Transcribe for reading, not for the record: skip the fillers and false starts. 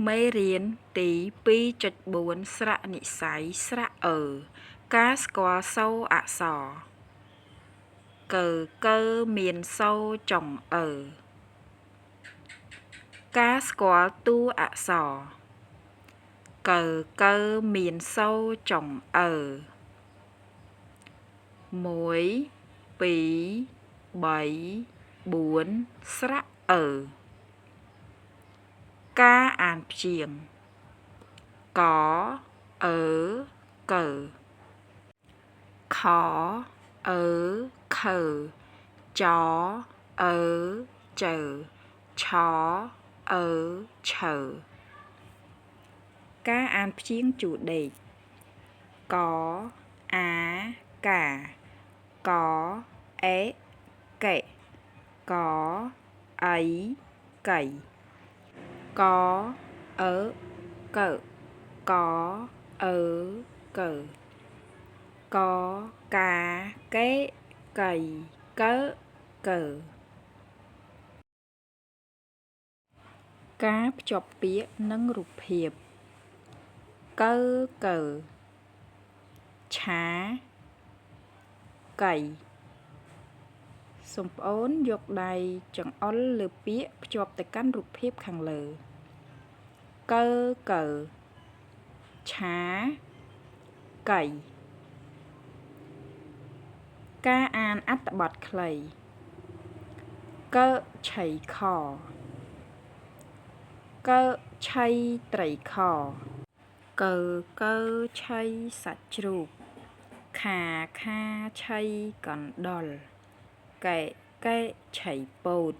មេរៀនទី2.4 ស្រៈនិស្ស័យស្រៈការស្គាល់សូរអក្សរកើមានសូរចុងការស្គាល់តួអក្សរកើមានសូរចុង1 2 3 4 ស្រៈការអានព្យាង្គកកើខខចចឆឆការអានព្យាង្គជួរដេកកអាកាកអេកេកអីកៃកកើកកើកកាកេកៃកើការភ្ជាប់ពាក្យនិងរូបភាពកើឆាកៃសូមប្អូនយកដៃចង្អុលលើពាក្យភ្ជាប់ទៅកាន់រូបភាពខាងលើកើឆាកៃការអានអត្ថបទខ្លីកើឆីខកើឆីត្រីខកើឆីសាច់ជ្រូកខាឆីកណ្ដុរកែឆីពោត